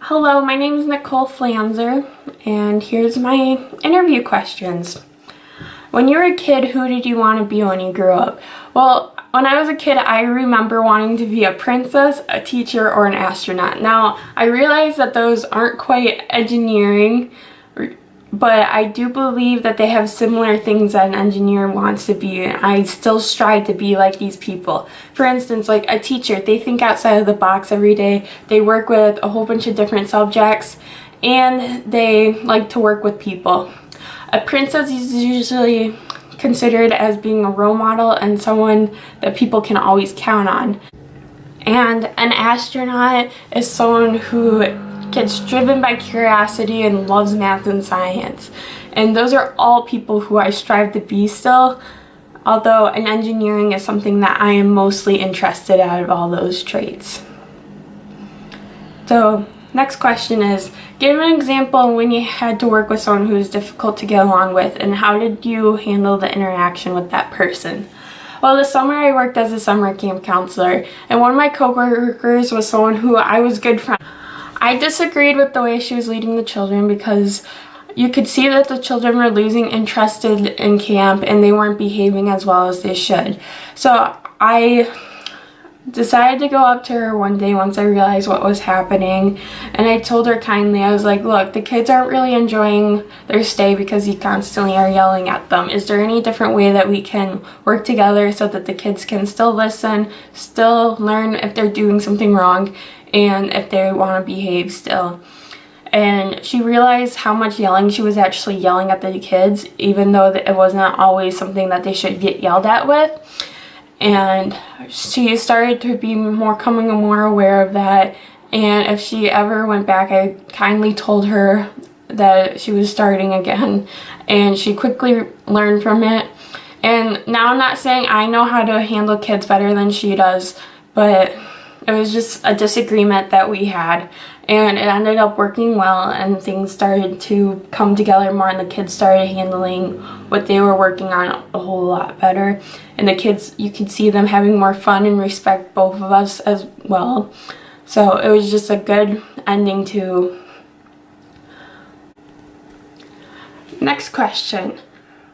Hello, my name is Nicole Flanzer, and here's my interview questions. When you were a kid, who did you want to be when you grew up? Well, when I was a kid, I remember wanting to be a princess, a teacher, or an astronaut. Now, I realize that those aren't quite engineering, but I do believe that they have similar things that an engineer wants to be, and I still strive to be like these people. For instance, like a teacher, they think outside of the box every day. They work with a whole bunch of different subjects, and they like to work with people. A princess is usually considered as being a role model and someone that people can always count on. And an astronaut is someone who gets driven by curiosity and loves math and science. And those are all people who I strive to be still, although an engineering is something that I am mostly interested out of all those traits. So, next question is, give an example when you had to work with someone who was difficult to get along with, and how did you handle the interaction with that person? Well, this summer I worked as a summer camp counselor, and one of my coworkers was someone who I was good friends. I disagreed with the way she was leading the children because you could see that the children were losing interest in camp and they weren't behaving as well as they should. So I decided to go up to her one day once I realized what was happening, and I told her kindly, I was like, look, the kids aren't really enjoying their stay because you constantly are yelling at them. Is there any different way that we can work together so that the kids can still listen, still learn if they're doing something wrong, and if they want to behave still? And she realized how much yelling she was actually yelling at the kids, even though it wasn't always something that they should get yelled at with. And she started to be becoming more aware of that, and if she ever went back, I kindly told her that she was starting again, and she quickly learned from it. And now I'm not saying I know how to handle kids better than she does, but it was just a disagreement that we had, and it ended up working well, and things started to come together more, and the kids started handling what they were working on a whole lot better. And the kids, you could see them having more fun and respect both of us as well. So it was just a good ending to. Next question.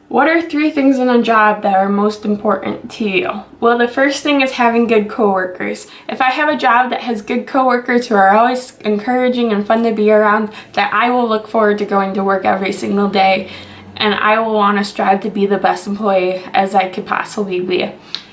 What are 3 things in a job that are most important to you? Well, the first thing is having good coworkers. If I have a job that has good coworkers who are always encouraging and fun to be around, that I will look forward to going to work every single day, and I will want to strive to be the best employee as I could possibly be.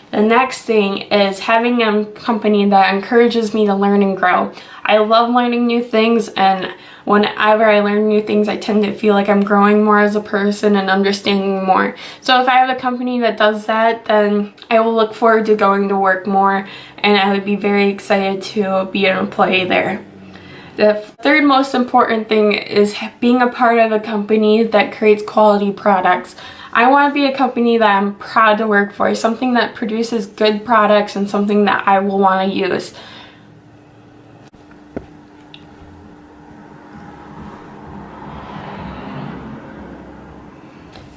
The next thing is having a company that encourages me to learn and grow. I love learning new things, and whenever I learn new things, I tend to feel like I'm growing more as a person and understanding more. So if I have a company that does that, then I will look forward to going to work more, and I would be very excited to be an employee there. The third most important thing is being a part of a company that creates quality products. I want to be a company that I'm proud to work for, something that produces good products and something that I will want to use.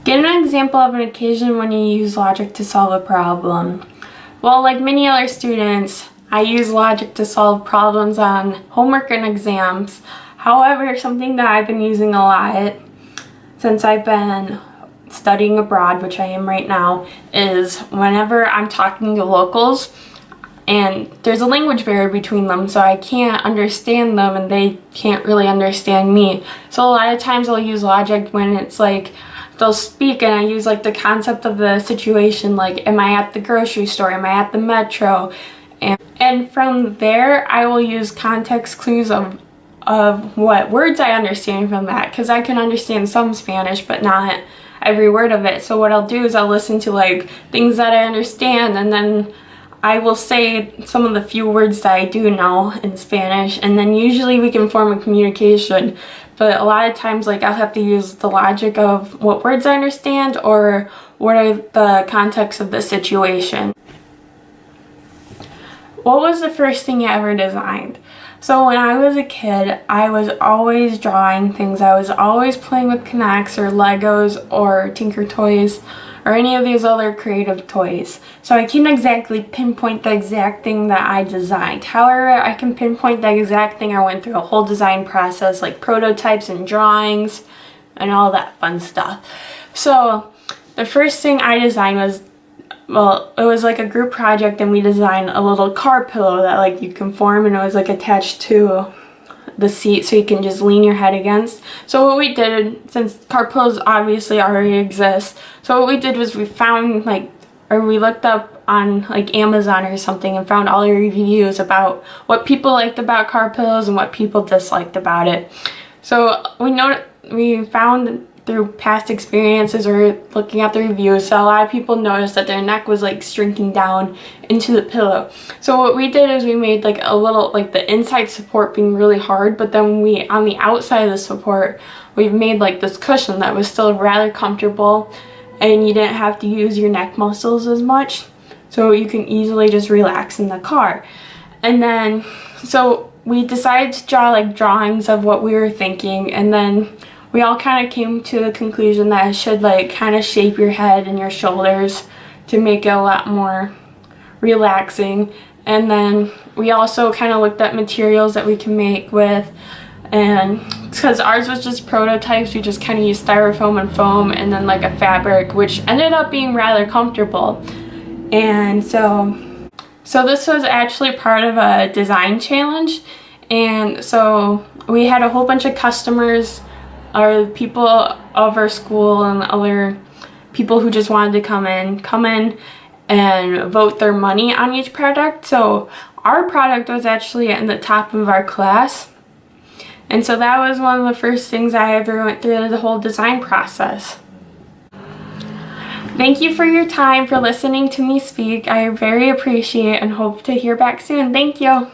Give an example of an occasion when you use logic to solve a problem. Well, like many other students, I use logic to solve problems on homework and exams. However, something that I've been using a lot since I've been studying abroad, which I am right now, is whenever I'm talking to locals and there's a language barrier between them, so I can't understand them and they can't really understand me. So a lot of times I'll use logic when it's like they'll speak and I use like the concept of the situation, like am I at the grocery store, am I at the metro? And from there I will use context clues of what words I understand from that, because I can understand some Spanish but not every word of it. So what I'll do is I'll listen to like things that I understand, and then I will say some of the few words that I do know in Spanish, and then usually we can form a communication. But a lot of times, like, I'll have to use the logic of what words I understand or what are the context of the situation. What was the first thing you ever designed? So when I was a kid, I was always drawing things. I was always playing with K'NEX or Legos or Tinker Toys or any of these other creative toys. So I can't exactly pinpoint the exact thing that I designed. However, I can pinpoint the exact thing I went through a whole design process, like prototypes and drawings and all that fun stuff. So the first thing I designed was, well, it was like a group project, and we designed a little car pillow that like you can form, and it was like attached to the seat so you can just lean your head against. So what we did, since car pillows obviously already exist, so what we did was we found we looked up on like Amazon or something and found all the reviews about what people liked about car pillows and what people disliked about it. So we found through past experiences or looking at the reviews, so a lot of people noticed that their neck was like shrinking down into the pillow. So what we did is we made like a little, like the inside support being really hard, but then on the outside of the support, we've made like this cushion that was still rather comfortable, and you didn't have to use your neck muscles as much, so you can easily just relax in the car. And then, so we decided to draw like drawings of what we were thinking, and then we all kind of came to the conclusion that it should like kind of shape your head and your shoulders to make it a lot more relaxing. And then we also kind of looked at materials that we can make with, and because ours was just prototypes, we just kind of used styrofoam and foam and then like a fabric, which ended up being rather comfortable. And so this was actually part of a design challenge, and so we had a whole bunch of customers, or people of our school and other people who just wanted to come in and vote their money on each product. So our product was actually in the top of our class, and so that was one of the first things I ever went through the whole design process. Thank you for your time, for listening to me speak. I very appreciate and hope to hear back soon. Thank you.